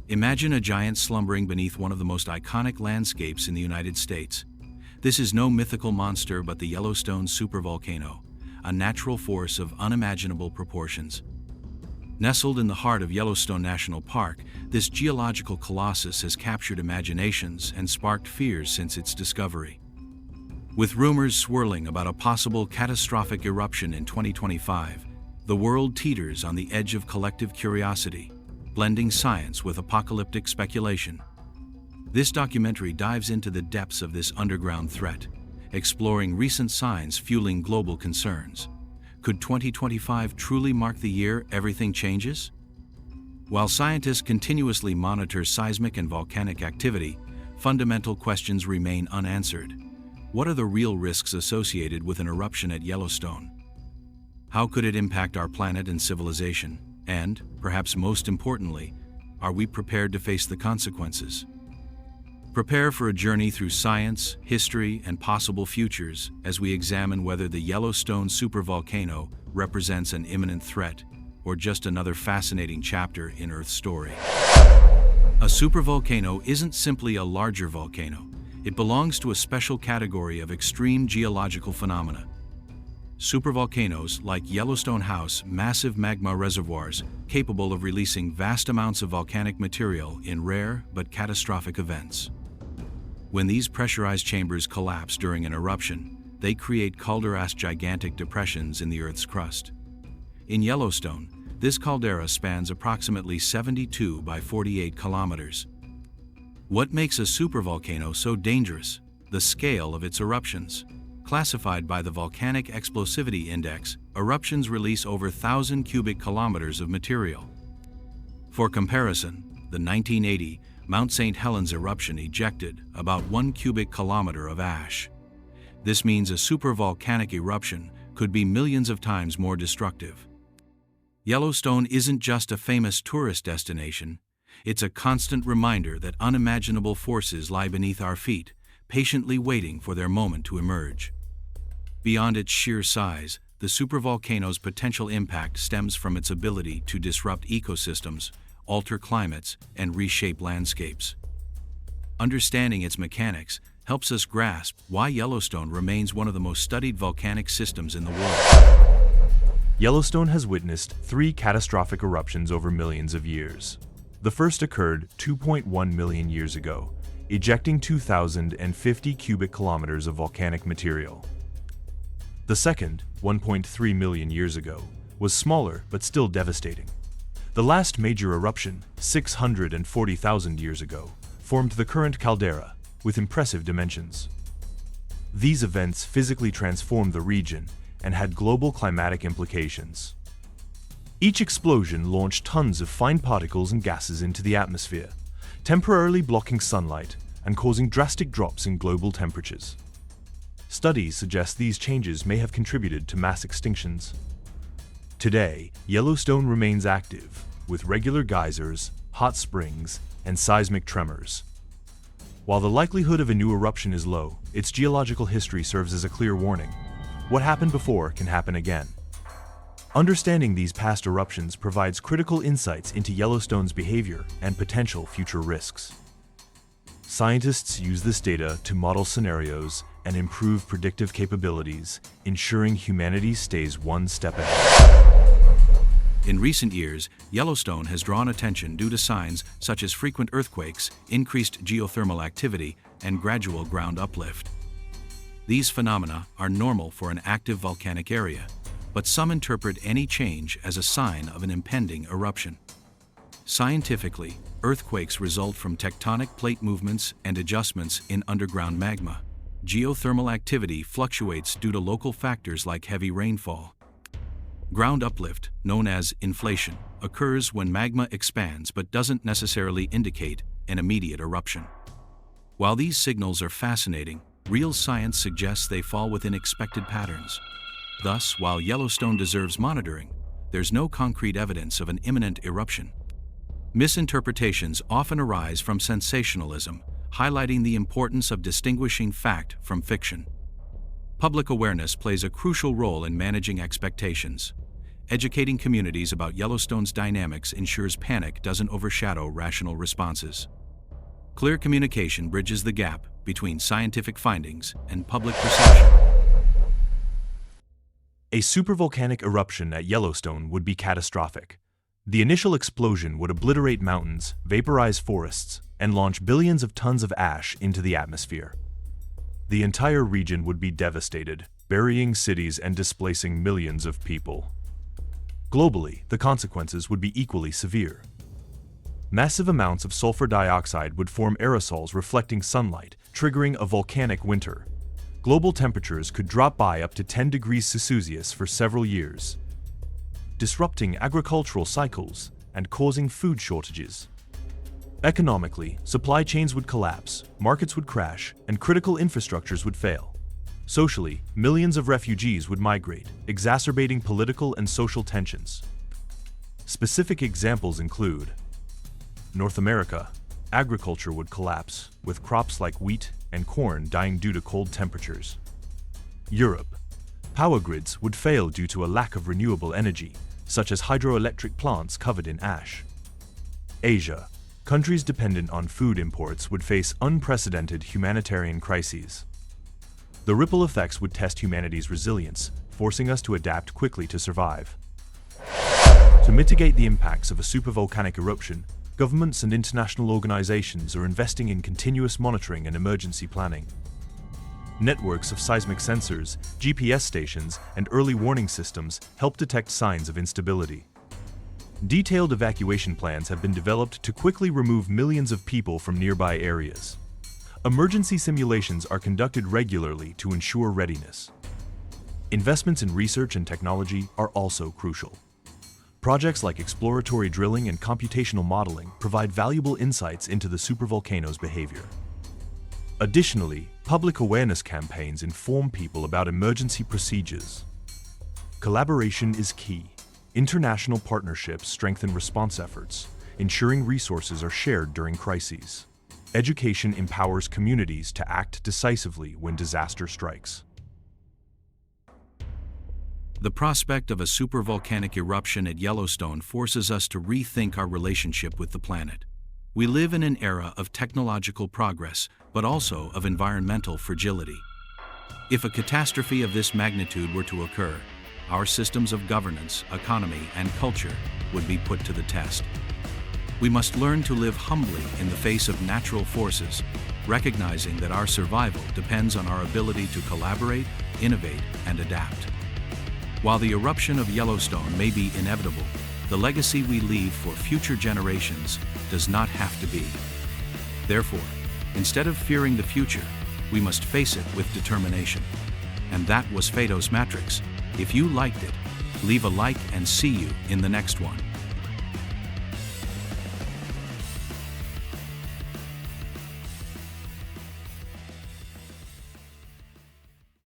Imagine a giant slumbering beneath one of the most iconic landscapes in the United States. This is no mythical monster but the Yellowstone Supervolcano, a natural force of unimaginable proportions. Nestled in the heart of Yellowstone National Park, this geological colossus has captured imaginations and sparked fears since its discovery. With rumors swirling about a possible catastrophic eruption in 2025, the world teeters on the edge of collective curiosity, blending science with apocalyptic speculation. This documentary dives into the depths of this underground threat, exploring recent signs fueling global concerns. Could 2025 truly mark the year everything changes? While scientists continuously monitor seismic and volcanic activity, fundamental questions remain unanswered. What are the real risks associated with an eruption at Yellowstone? How could it impact our planet and civilization? And, perhaps most importantly, are we prepared to face the consequences? Prepare for a journey through science, history, and possible futures as we examine whether the Yellowstone Supervolcano represents an imminent threat or just another fascinating chapter in Earth's story. A supervolcano isn't simply a larger volcano. It belongs to a special category of extreme geological phenomena. Supervolcanoes, like Yellowstone, house massive magma reservoirs capable of releasing vast amounts of volcanic material in rare but catastrophic events. When these pressurized chambers collapse during an eruption, they create caldera-esque gigantic depressions in the Earth's crust. In Yellowstone, this caldera spans approximately 72 by 48 kilometers. What makes a supervolcano so dangerous? The scale of its eruptions. Classified by the Volcanic Explosivity Index, eruptions release over 1,000 cubic kilometers of material. For comparison, the 1980 Mount St. Helens eruption ejected about 1 cubic kilometer of ash. This means a supervolcanic eruption could be millions of times more destructive. Yellowstone isn't just a famous tourist destination, it's a constant reminder that unimaginable forces lie beneath our feet, patiently waiting for their moment to emerge. Beyond its sheer size, the supervolcano's potential impact stems from its ability to disrupt ecosystems, alter climates, and reshape landscapes. Understanding its mechanics helps us grasp why Yellowstone remains one of the most studied volcanic systems in the world. Yellowstone has witnessed 3 catastrophic eruptions over millions of years. The first occurred 2.1 million years ago, ejecting 2,050 cubic kilometers of volcanic material. The second, 1.3 million years ago, was smaller but still devastating. The last major eruption, 640,000 years ago, formed the current caldera, with impressive dimensions. These events physically transformed the region and had global climatic implications. Each explosion launched tons of fine particles and gases into the atmosphere, temporarily blocking sunlight and causing drastic drops in global temperatures. Studies suggest these changes may have contributed to mass extinctions. Today, Yellowstone remains active, with regular geysers, hot springs, and seismic tremors. While the likelihood of a new eruption is low, its geological history serves as a clear warning. What happened before can happen again. Understanding these past eruptions provides critical insights into Yellowstone's behavior and potential future risks. Scientists use this data to model scenarios and improve predictive capabilities, ensuring humanity stays one step ahead. In recent years, Yellowstone has drawn attention due to signs such as frequent earthquakes, increased geothermal activity, and gradual ground uplift. These phenomena are normal for an active volcanic area, but some interpret any change as a sign of an impending eruption. Scientifically, earthquakes result from tectonic plate movements and adjustments in underground magma. Geothermal activity fluctuates due to local factors like heavy rainfall. Ground uplift, known as inflation, occurs when magma expands but doesn't necessarily indicate an immediate eruption. While these signals are fascinating, real science suggests they fall within expected patterns. Thus, while Yellowstone deserves monitoring, there's no concrete evidence of an imminent eruption. Misinterpretations often arise from sensationalism, highlighting the importance of distinguishing fact from fiction. Public awareness plays a crucial role in managing expectations. Educating communities about Yellowstone's dynamics ensures panic doesn't overshadow rational responses. Clear communication bridges the gap between scientific findings and public perception. A supervolcanic eruption at Yellowstone would be catastrophic. The initial explosion would obliterate mountains, vaporize forests, and launch billions of tons of ash into the atmosphere. The entire region would be devastated, burying cities and displacing millions of people. Globally, the consequences would be equally severe. Massive amounts of sulfur dioxide would form aerosols reflecting sunlight, triggering a volcanic winter. Global temperatures could drop by up to 10 degrees Celsius for several years, disrupting agricultural cycles and causing food shortages. Economically, supply chains would collapse, markets would crash, and critical infrastructures would fail. Socially, millions of refugees would migrate, exacerbating political and social tensions. Specific examples include North America. Agriculture would collapse, with crops like wheat and corn dying due to cold temperatures. Europe. Power grids would fail due to a lack of renewable energy, such as hydroelectric plants covered in ash. Asia. Countries dependent on food imports would face unprecedented humanitarian crises. The ripple effects would test humanity's resilience, forcing us to adapt quickly to survive. To mitigate the impacts of a supervolcanic eruption, governments and international organizations are investing in continuous monitoring and emergency planning. Networks of seismic sensors, GPS stations, and early warning systems help detect signs of instability. Detailed evacuation plans have been developed to quickly remove millions of people from nearby areas. Emergency simulations are conducted regularly to ensure readiness. Investments in research and technology are also crucial. Projects like exploratory drilling and computational modeling provide valuable insights into the supervolcano's behavior. Additionally, public awareness campaigns inform people about emergency procedures. Collaboration is key. International partnerships strengthen response efforts, ensuring resources are shared during crises. Education empowers communities to act decisively when disaster strikes. The prospect of a supervolcanic eruption at Yellowstone forces us to rethink our relationship with the planet. We live in an era of technological progress, but also of environmental fragility. If a catastrophe of this magnitude were to occur, our systems of governance, economy, and culture would be put to the test. We must learn to live humbly in the face of natural forces, recognizing that our survival depends on our ability to collaborate, innovate, and adapt. While the eruption of Yellowstone may be inevitable, the legacy we leave for future generations does not have to be. Therefore, instead of fearing the future, we must face it with determination. And that was FatosMatrix. If you liked it, leave a like and see you in the next one.